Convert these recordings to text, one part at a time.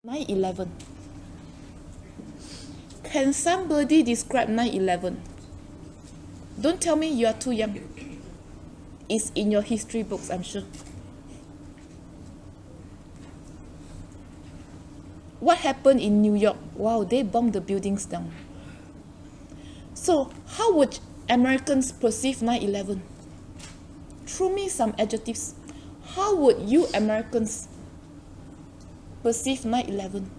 9/11. Can somebody describe 9/11? Don't tell me you are too young. It's in your history books, I'm sure. What happened in New York? Wow, they bombed the buildings down. So, how would Americans perceive 9/11? Throw me some adjectives. How would you Americans perceive 9/11?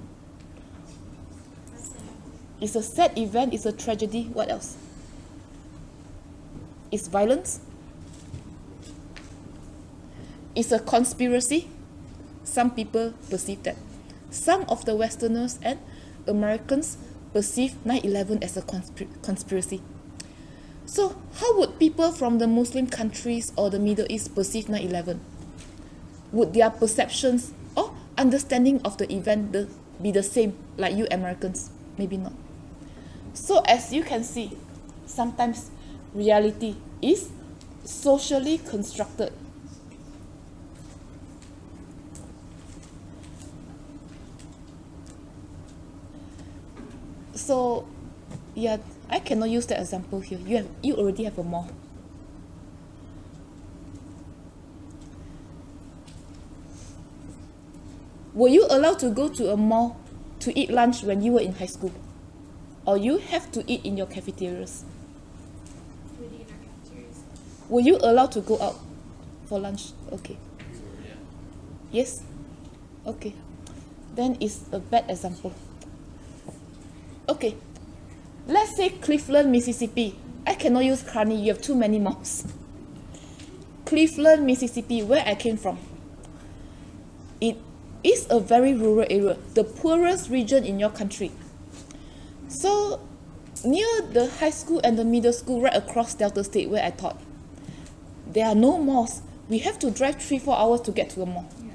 It's a sad event, it's a tragedy. What else? It's violence. It's a conspiracy. Some people perceive that. Some of the Westerners and Americans perceive 9/11 as a conspiracy. So, how would people from the Muslim countries or the Middle East perceive 9/11? Would their perceptions or understanding of the event be the same like you Americans? Maybe not. So, as you can see, sometimes reality is socially constructed. So, yeah, I cannot use that example here. You already have a mall. Were you allowed to go to a mall to eat lunch when you were in high school? Or you have to eat in your cafeterias? We eat in our cafeterias. Were you allowed to go out for lunch? Okay. Yes? Okay. Then it's a bad example. Okay. Let's say Cleveland, Mississippi. I cannot use Kearney, you have too many malls. Cleveland, Mississippi, where I came from. It is a very rural area, the poorest region in your country. So, near the high school and the middle school, right across Delta State where I taught, there are no malls. We have to drive 3-4 hours to get to a mall. Yeah.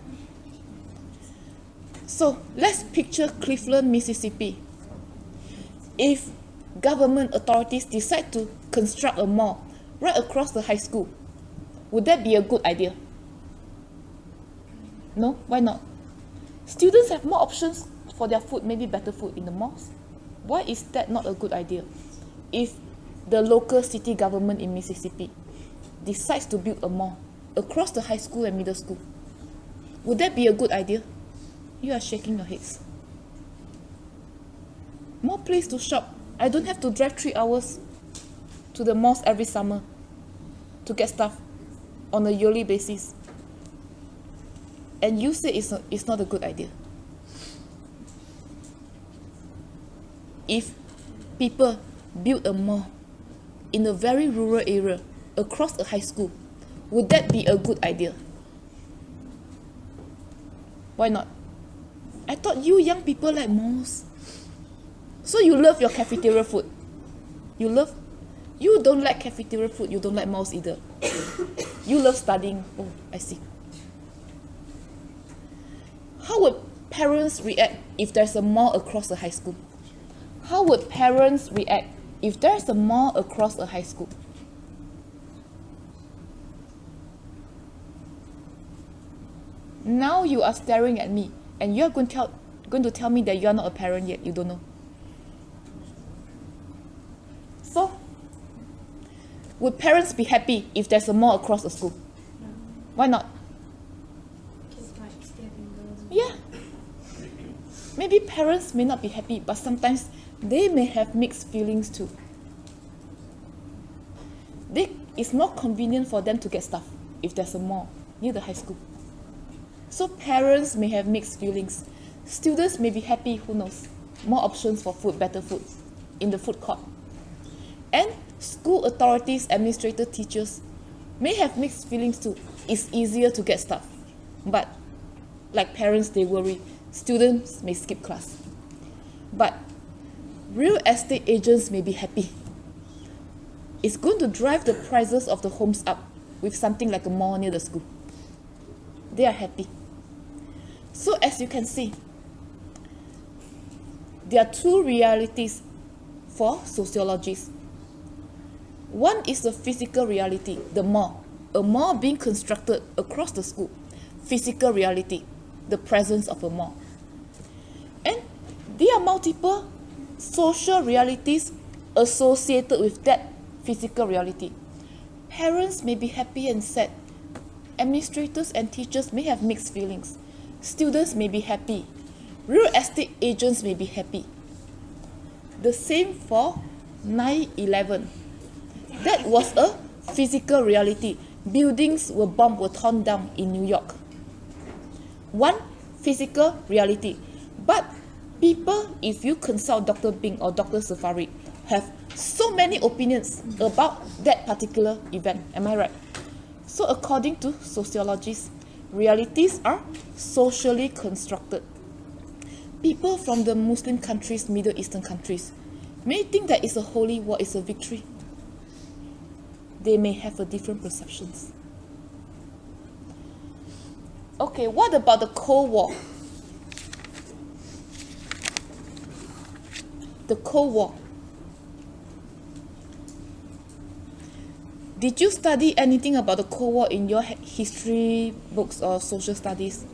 So, let's picture Cleveland, Mississippi. If government authorities decide to construct a mall right across the high school, would that be a good idea? No? Why not? Students have more options for their food, maybe better food in the malls. Why is that not a good idea? If the local city government in Mississippi decides to build a mall across the high school and middle school, would that be a good idea? You are shaking your heads. More place to shop. I don't have to drive 3 hours to the malls every summer to get stuff on a yearly basis. And you say it's not a good idea. If people build a mall in a very rural area across a high school, would that be a good idea? Why not? I thought you young people like malls. So you love your cafeteria food. You don't like cafeteria food, you don't like malls either. You love studying. Oh, I see. How would parents react if there's a mall across a high school? How would parents react if there's a mall across a high school? Now you are staring at me and you're going to tell me that you are not a parent yet, you don't know. So, would parents be happy if there's a mall across a school? No. Why not? Kids might skip and go. Yeah. Maybe parents may not be happy, but sometimes they may have mixed feelings too. It's more convenient for them to get stuff if there's a mall near the high school. So parents may have mixed feelings. Students may be happy, who knows? More options for food, better food in the food court. And school authorities, administrators, teachers may have mixed feelings too. It's easier to get stuff. But like parents, they worry. Students may skip class. But real estate agents may be happy. It's going to drive the prices of the homes up with something like a mall near the school. They are happy. So as you can see, there are two realities for sociologists. One is the physical reality, the mall. A mall being constructed across the school. Physical reality, the presence of a mall. And there are multiple social realities associated with that physical reality. Parents may be happy and sad. Administrators and teachers may have mixed feelings. Students may be happy. Real estate agents may be happy. The same for 9/11. That was a physical reality. Buildings were bombed, were torn down in New York. One physical reality. But people, if you consult Dr. Bing or Dr. Safari, have so many opinions about that particular event. Am I right? So according to sociologists, realities are socially constructed. People from the Muslim countries, Middle Eastern countries, may think that it's a holy war, it's a victory. They may have a different perceptions. Okay, what about the Cold War? The Cold War. Did you study anything about the Cold War in your history books or social studies?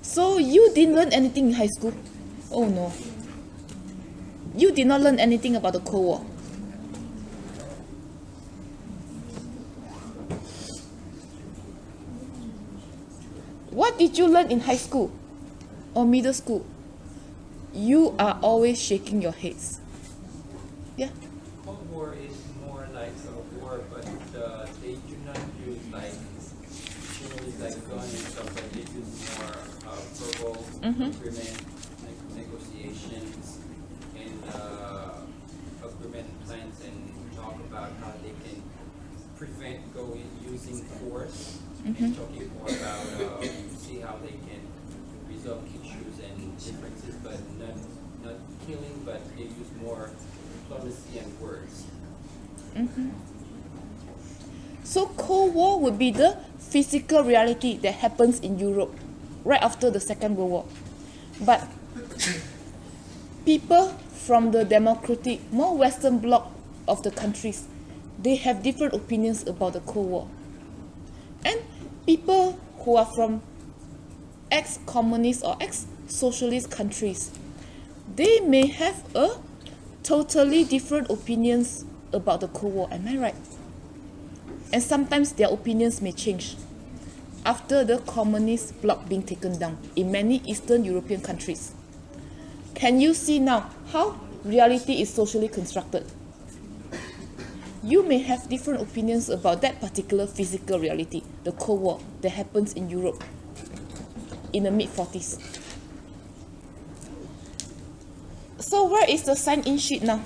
So you didn't learn anything in high school? Oh no. You did not learn anything about the Cold War. What did you learn in high school or middle school? You are always shaking your heads. Yeah. Cold War is more like a war, but they do not use like usually like guns and stuff. But they use more verbal agreement, like negotiations, and agreement plans, and talk about how they can prevent using force. And talking more about see how they can resolve issues and differences, but not killing, but they use more diplomacy and words. So Cold War would be the physical reality that happens in Europe right after the Second World War. But people from the democratic, more Western bloc of the countries, they have different opinions about the Cold War. And people who are from ex-communist or ex-socialist countries, they may have a totally different opinions about the Cold War. Am I right? And sometimes their opinions may change after the communist bloc being taken down in many Eastern European countries. Can you see now how reality is socially constructed? You may have different opinions about that particular physical reality, the Cold War that happens in Europe in the mid-40s. So where is the sign-in sheet now?